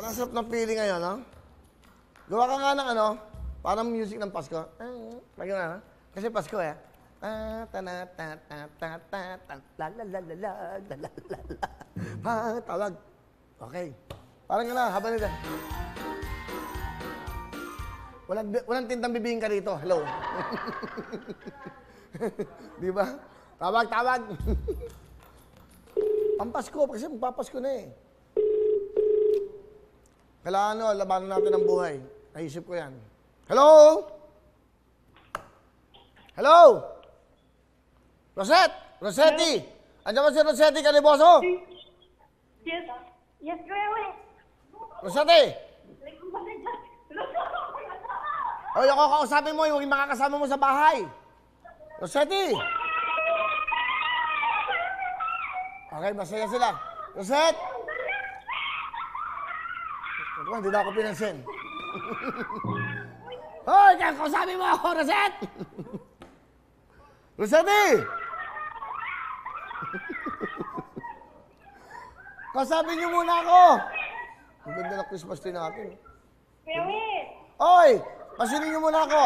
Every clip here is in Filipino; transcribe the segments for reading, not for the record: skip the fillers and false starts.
Parang sarap ng feeling ngayon, no? Gawa ka nga ng ano, parang music ng Pasko. Lagi na, kasi Pasko eh. Tawag. Okay. Parang nga na, habang nila. Walang tintang bibingin ka rito. Hello. Di ba? Tawag. Pampasko, kasi magpapasko na eh. Kailangan labanan natin ang buhay. Naisip ko yan. Hello? Hello? Rosette? Rosetti? Andiyan ba si Rosetti Caliboso? Yes. Yes, Kuya Will. Rosetti? O, yung kakausapin mo, yung makakasama mo sa bahay. Rosetti? Okay, masaya sila. Rosette? Hindi na ako pinansin. Hoy, kakausapin mo ako, Rosette! Rosetti! Kausapin niyo muna ako. Ang ganda na Christmas tree natin. Kuya Will. Hoy! Pasinin niyo muna ako.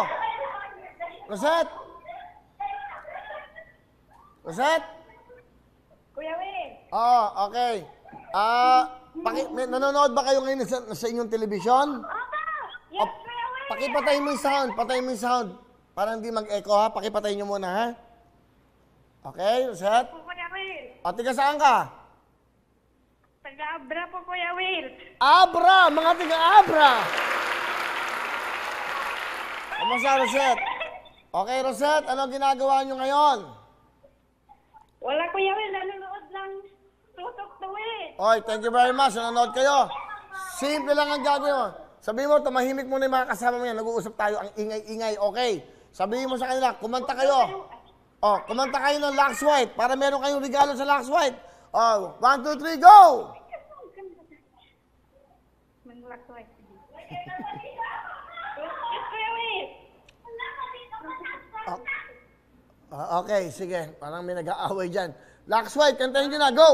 Rosette! Rosette? Kuya Will. Oo, okay. Nanonood ba kayo ngayon sa inyong telebisyon? Yes, Kuya Will. Pakipatay mo yung sound. Patay mo yung sound. Para hindi mag-echo, ha? Pakipatay niyo muna, ha? Okay, Rosette? Kuya Will. O, tiga saan ka? Taga-Abra po, Kuya Will. Abra! Mga tiga-Abra! Kamusta, Rosette? Okay, Rosette, ano ginagawa niyo ngayon? Wala, Kuya Will. Nanonood lang. Tutok to it. Oy, thank you very much. Nanonood kayo. Simple lang ang gagawin mo. Sabihin mo, tumahimik muna yung mga kasama mo yan. Nag-uusap tayo, ang ingay-ingay, okay? Sabihin mo sa kanila, kumanta kayo. Oh, kumanta kayo ng Lux White para meron kayong regalo sa Lux White. Oh, 1, 2, 3, go! Manglak-like. Yes, Kuya Will. Okay, sige. Parang may nag-aaway dyan. Lux White, kantahin nyo na. Go!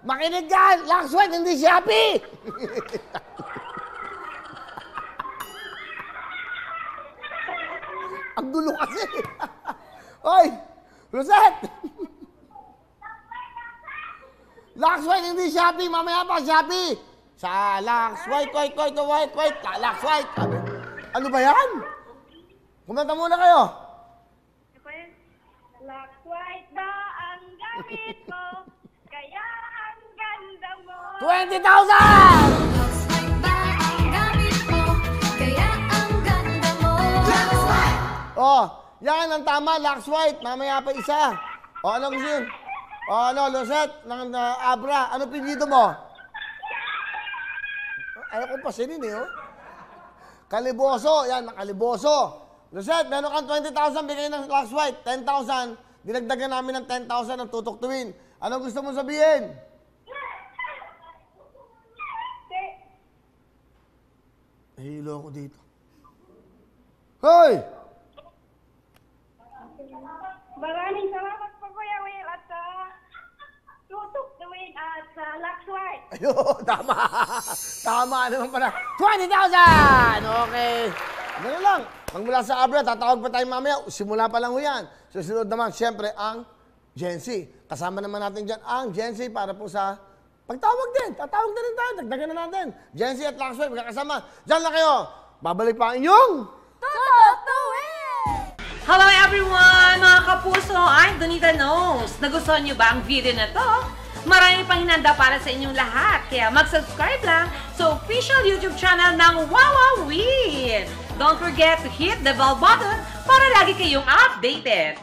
Makinig yan! Lux White, hindi Shopee! Ang gulo kasi. Oy! Rosette! Lux White, hindi Shopee. Mamaya pa, Shopee. Sa Lux White, white. Lux White. Ano ba yan? Kumanta muna kayo. Lux White ba ang gamit ko? Kaya ang ganda mo. 20,000! Oh, yan ang tama, Lux White. Mamaya pa isa. Oh, ano gusto yun? Oh, ano, Rosette, ng Abra. Ano pinito mo? Ayaw ko pasinin eh, oh. Caliboso. Yan, Caliboso. Rosette, meron kang 20,000, bigay ng Lux White. 10,000. Dinagdagan namin ng 10,000 ng tutuktuin. Ano gusto mong sabihin? Hilo ako dito. Hoy! Maraming salamat po, Kuya Will, at sa tutok tuwing at sa Lux White. Ayun, tama. Tama naman pala. 20,000! Okay. Ganun lang. Magmula sa Abra, tatawag pa tayo mamaya. Simula pa lang ho yan. Susunod naman, siyempre, ang Gen Z. Kasama naman natin dyan ang Gen Z para po sa pagtawag din. Tatawag na rin tayo. Dagdagan na natin. Gen Z at Lux White, magkakasama. Diyan lang kayo. Babalik pa ang inyong Hello everyone! Mga kapuso, I'm Donita Knows. Nagustuhan niyo ba ang video na to? Marami pang hinanda para sa inyong lahat. Kaya mag-subscribe lang sa official YouTube channel ng Wowowin. Don't forget to hit the bell button para lagi kayong updated.